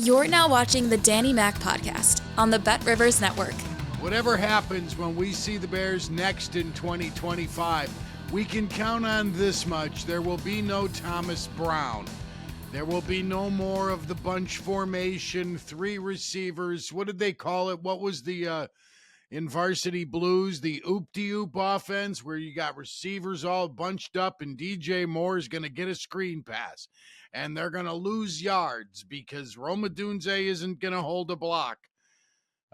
You're now watching the Danny Mac Podcast on the BetRivers Network. Whatever happens when we see the Bears next in 2025, we can count on this much. There will be no Thomas Brown. There will be no more of the bunch formation, three receivers. What did they call it? What was the in Varsity Blues, the oop-de-oop offense, where you got receivers all bunched up and DJ Moore is going to get a screen pass. And they're going to lose yards because Roma Dunze isn't going to hold a block.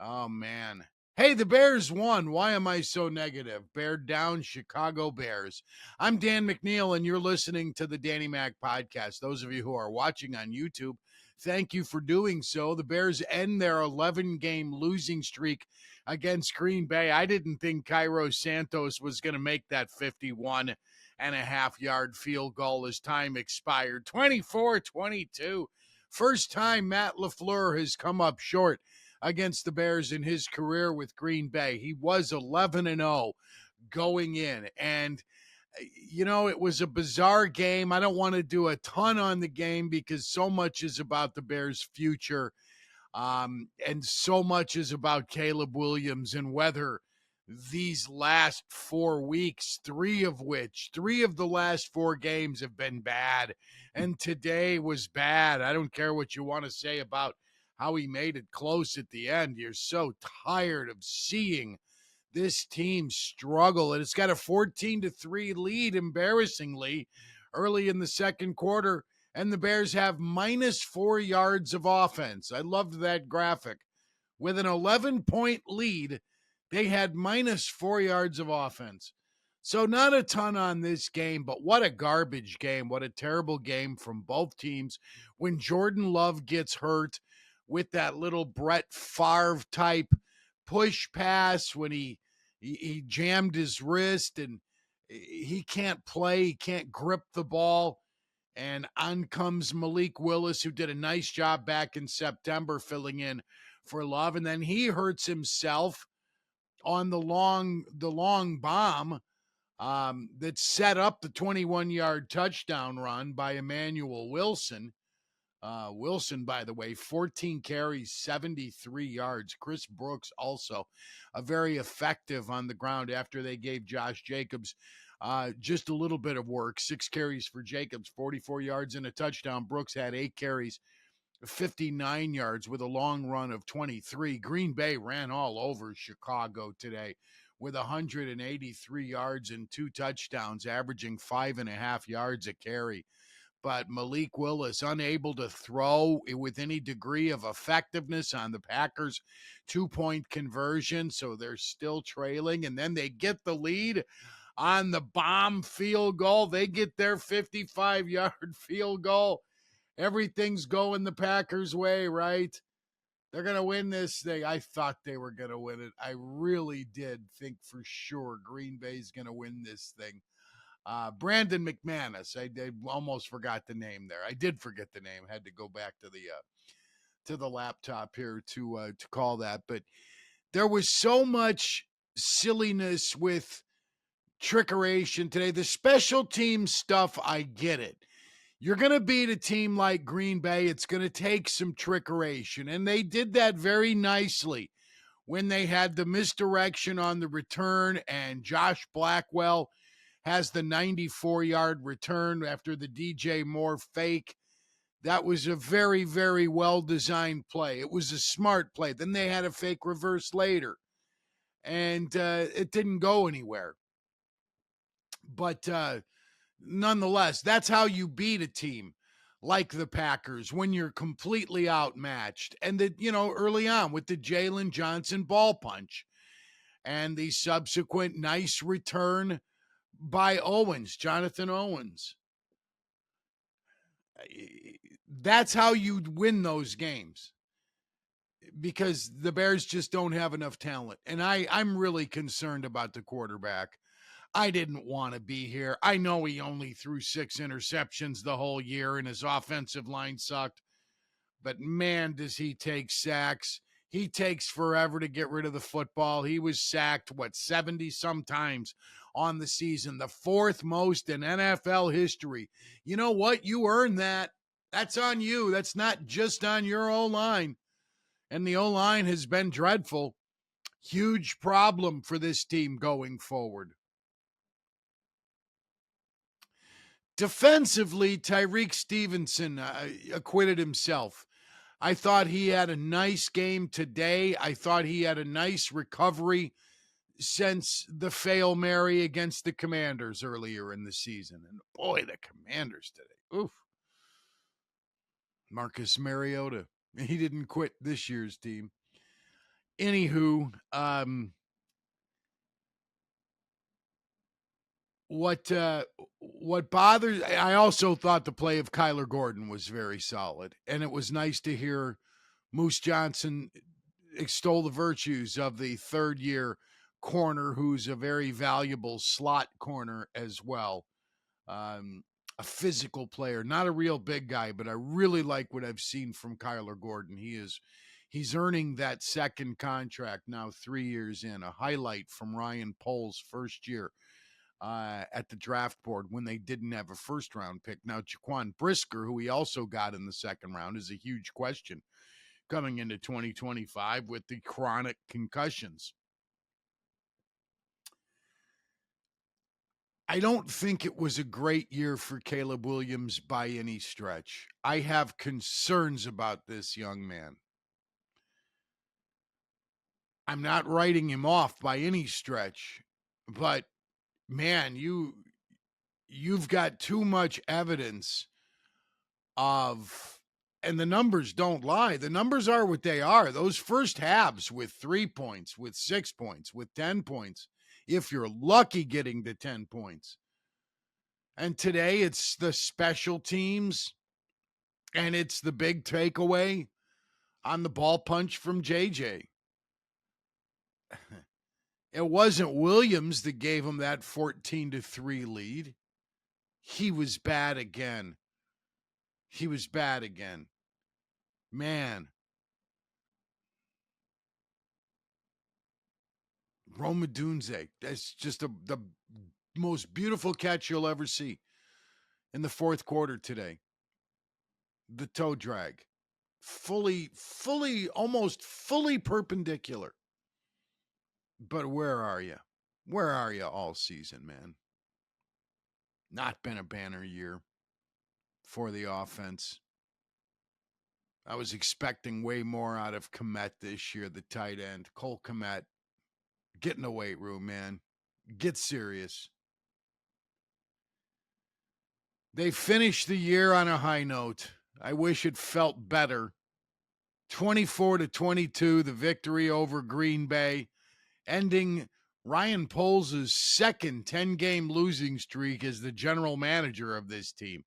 Oh, man. Hey, the Bears won. Why am I so negative? Bear down, Chicago Bears. I'm Dan McNeil, and you're listening to the Danny Mac Podcast. Those of you who are watching on YouTube, thank you for doing so. The Bears end their 11-game losing streak against Green Bay. I didn't think Cairo Santos was going to make that 51.5-yard field goal as time expired. 24-22. First time Matt LaFleur has come up short against the Bears in his career with Green Bay. He was 11-0 going in. And, you know, it was a bizarre game. I don't want to do a ton on the game because so much is about the Bears' future. And so much is about Caleb Williams and whether these last 4 weeks, three of the last 4 games have been bad. And today was bad. I don't care what you want to say about how he made it close at the end. You're so tired of seeing this team struggle. And it's got a 14-3 lead, embarrassingly, early in the second quarter. And the Bears have -4 yards of offense. I loved that graphic. With an 11-point lead, they had -4 yards of offense. So not a ton on this game, but what a garbage game. What a terrible game from both teams. When Jordan Love gets hurt with that little Brett Favre type push pass, when he jammed his wrist and he can't play, he can't grip the ball. And on comes Malik Willis, who did a nice job back in September filling in for Love. And then he hurts himself on the long bomb that set up the 21-yard touchdown run by Emmanuel Wilson. Wilson, by the way, 14 carries, 73 yards. Chris Brooks also very effective on the ground after they gave Josh Jacobs just a little bit of work. 6 carries for Jacobs, 44 yards and a touchdown. Brooks had 8 carries, 59 yards with a long run of 23. Green Bay ran all over Chicago today with 183 yards and 2 touchdowns, averaging 5.5 yards a carry. But Malik Willis unable to throw with any degree of effectiveness on the Packers' 2-point conversion, so they're still trailing. And then they get the lead on the bomb field goal. They get their 55-yard field goal. Everything's going the Packers' way, right? They're going to win this thing. I thought they were going to win it. I really did think for sure Green Bay's going to win this thing. Brandon McManus. I almost forgot the name there. I did forget the name. Had to go back to the laptop here to call that. But there was so much silliness with Trickeration today. The special team stuff, I get it. You're going to beat a team like Green Bay. It's going to take some trickeration. And they did that very nicely when they had the misdirection on the return and Josh Blackwell has the 94-yard return after the DJ Moore fake. That was a very, very well-designed play. It was a smart play. Then they had a fake reverse later, and it didn't go anywhere. But nonetheless, that's how you beat a team like the Packers when you're completely outmatched. And, early on with the Jalen Johnson ball punch and the subsequent nice return by Jonathan Owens. That's how you win those games, because the Bears just don't have enough talent. And I'm really concerned about the quarterback. I didn't want to be here. I know he only threw 6 interceptions the whole year and his offensive line sucked, but man, does he take sacks. He takes forever to get rid of the football. He was sacked, 70 sometimes on the season, the 4th most in NFL history. You know what? You earned that. That's on you. That's not just on your O-line. And the O-line has been dreadful. Huge problem for this team going forward. Defensively, Tyreek Stevenson acquitted himself. I thought he had a nice game today. I thought he had a nice recovery since the Fail Mary against the Commanders earlier in the season. And boy, the Commanders today. Oof. Marcus Mariota. He didn't quit this year's team. Anywho, what bothers, I also thought the play of Kyler Gordon was very solid, and it was nice to hear Moose Johnson extol the virtues of the third-year corner, who's a very valuable slot corner as well. A physical player, not a real big guy, but I really like what I've seen from Kyler Gordon. He's earning that second contract now 3 years in, a highlight from Ryan Poles' first year at the draft board when they didn't have a first-round pick. Now, Jaquan Brisker, who he also got in the second round, is a huge question coming into 2025 with the chronic concussions. I don't think it was a great year for Caleb Williams by any stretch. I have concerns about this young man. I'm not writing him off by any stretch, but man, you've got too much evidence of, and the numbers don't lie. The numbers are what they are. Those first halves with 3 points, with 6 points, with 10 points, if you're lucky getting to 10 points. And today it's the special teams and it's the big takeaway on the ball punch from JJ. It wasn't Williams that gave him that 14-3 lead. He was bad again. Man. Rome Odunze, that's just the most beautiful catch you'll ever see in the fourth quarter today. The toe drag. Almost fully perpendicular. But where are you? Where are you all season, man? Not been a banner year for the offense. I was expecting way more out of Kmet this year, the tight end. Cole Kmet, get in the weight room, man. Get serious. They finished the year on a high note. I wish it felt better. 24-22, the victory over Green Bay, ending Ryan Poles' second 10-game losing streak as the general manager of this team.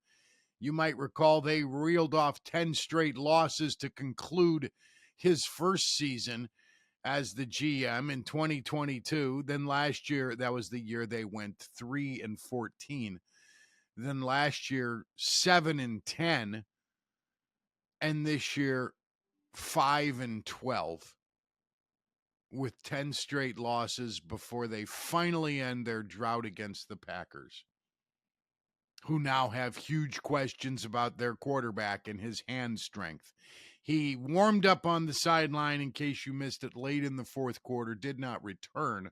You might recall they reeled off 10 straight losses to conclude his first season as the GM in 2022. Then last year, that was the year they went 3-14. Then last year, 7-10. And this year, 5-12. With 10 straight losses before they finally end their drought against the Packers, who now have huge questions about their quarterback and his hand strength. He warmed up on the sideline, in case you missed it, late in the fourth quarter, did not return,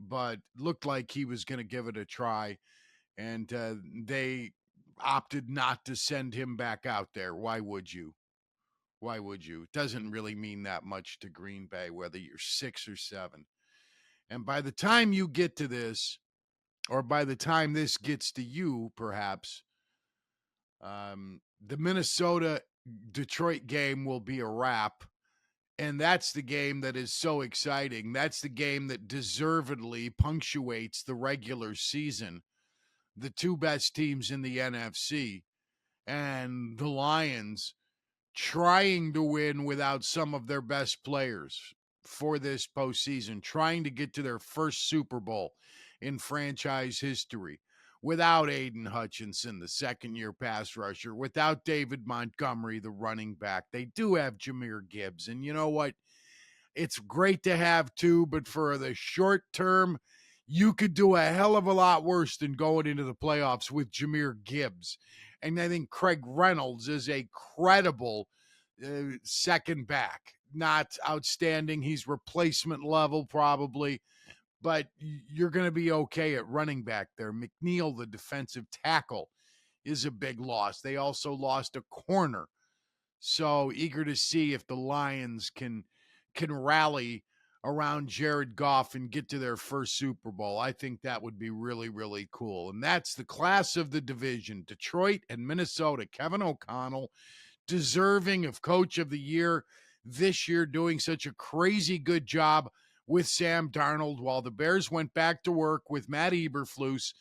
but looked like he was going to give it a try, and they opted not to send him back out there. Why would you? Why would you? It doesn't really mean that much to Green Bay, whether you're 6 or 7. And by the time you get to this, or by the time this gets to you, perhaps, the Minnesota-Detroit game will be a wrap. And that's the game that is so exciting. That's the game that deservedly punctuates the regular season. The two best teams in the NFC and the Lions trying to win without some of their best players for this postseason, trying to get to their first Super Bowl in franchise history without Aiden Hutchinson, the second-year pass rusher, without David Montgomery, the running back. They do have Jahmyr Gibbs, and you know what? It's great to have two, but for the short term, you could do a hell of a lot worse than going into the playoffs with Jahmyr Gibbs And I think Craig Reynolds is a credible second back. Not outstanding. He's replacement level probably, but you're going to be okay at running back there. McNeil, the defensive tackle, is a big loss. They also lost a corner. So eager to see if the Lions can rally around Jared Goff and get to their first Super Bowl. I think that would be really, really cool. And that's the class of the division. Detroit and Minnesota. Kevin O'Connell, deserving of Coach of the Year this year, doing such a crazy good job with Sam Darnold, while the Bears went back to work with Matt Eberflus,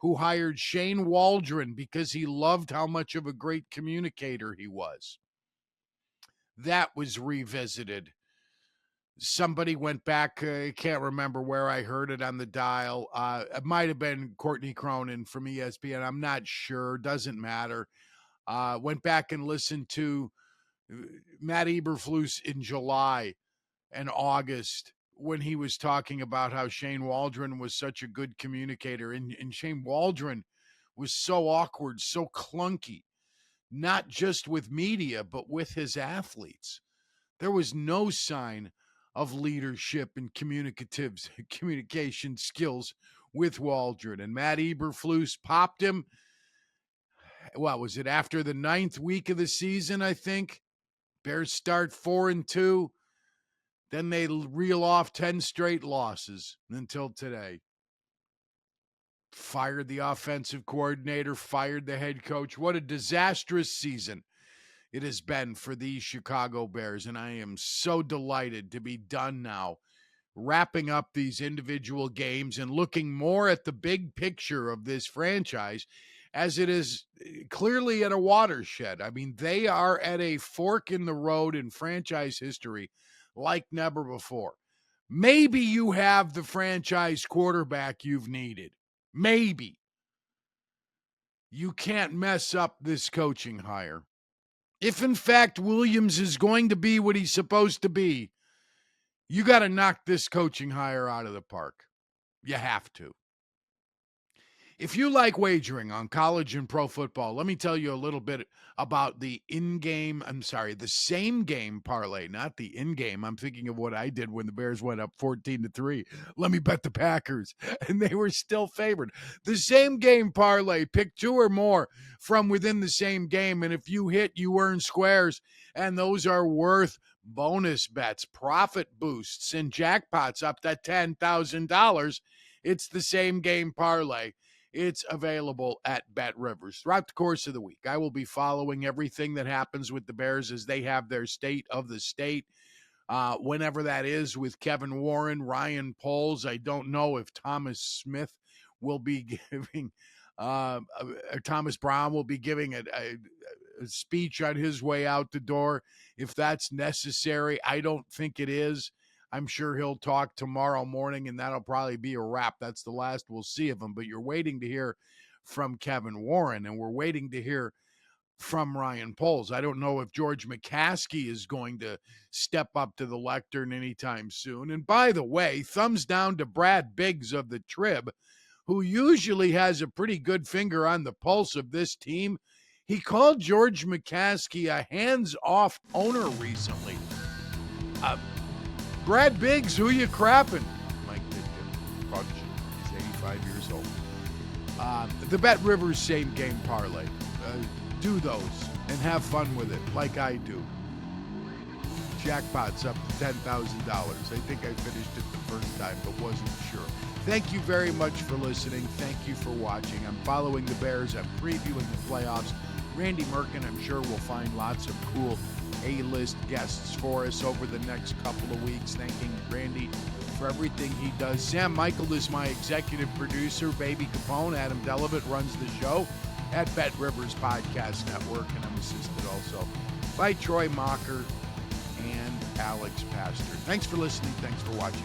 who hired Shane Waldron because he loved how much of a great communicator he was. That was revisited. Somebody went back, I can't remember where I heard it on the dial. It might have been Courtney Cronin from ESPN. I'm not sure. Doesn't matter. Went back and listened to Matt Eberflus in July and August when he was talking about how Shane Waldron was such a good communicator. And Shane Waldron was so awkward, so clunky, not just with media, but with his athletes. There was no sign of leadership and communication skills with Waldron. And Matt Eberflus popped him. What was it, after the 9th week of the season, I think? Bears start 4-2. Then they reel off 10 straight losses until today. Fired the offensive coordinator, fired the head coach. What a disastrous season it has been for these Chicago Bears, and I am so delighted to be done now, wrapping up these individual games and looking more at the big picture of this franchise, as it is clearly at a watershed. I mean, they are at a fork in the road in franchise history like never before. Maybe you have the franchise quarterback you've needed. Maybe. You can't mess up this coaching hire. If, in fact, Williams is going to be what he's supposed to be, you got to knock this coaching hire out of the park. You have to. If you like wagering on college and pro football, let me tell you a little bit about the same game parlay, not the in-game. I'm thinking of what I did when the Bears went up 14-3. Let me bet the Packers, and they were still favored. The same game parlay, pick 2 or more from within the same game, and if you hit, you earn squares, and those are worth bonus bets, profit boosts, and jackpots up to $10,000. It's the same game parlay. It's available at BetRivers. Throughout the course of the week, I will be following everything that happens with the Bears as they have their state of the state, whenever that is, with Kevin Warren, Ryan Poles. I don't know if Thomas Smith will be giving, Thomas Brown will be giving a speech on his way out the door. If that's necessary, I don't think it is. I'm sure he'll talk tomorrow morning, and that'll probably be a wrap. That's the last we'll see of him. But you're waiting to hear from Kevin Warren, and we're waiting to hear from Ryan Poles. I don't know if George McCaskey is going to step up to the lectern anytime soon. And by the way, thumbs down to Brad Biggs of the Trib, who usually has a pretty good finger on the pulse of this team. He called George McCaskey a hands-off owner recently. Brad Biggs, who you crapping? Mike Ditka, Punch. He's 85 years old. The BetRivers same game parlay. Do those and have fun with it like I do. Jackpot's up to $10,000. I think I finished it the first time, but wasn't sure. Thank you very much for listening. Thank you for watching. I'm following the Bears. I'm previewing the playoffs. Randy Merkin, I'm sure, will find lots of cool A-list guests for us over the next couple of weeks. Thanking Randy for everything he does. Sam Michael is my executive producer. Baby Capone, Adam Delavitt runs the show at BetRivers Podcast Network, and I'm assisted also by Troy Mocker and Alex Pastor. Thanks for listening. Thanks for watching.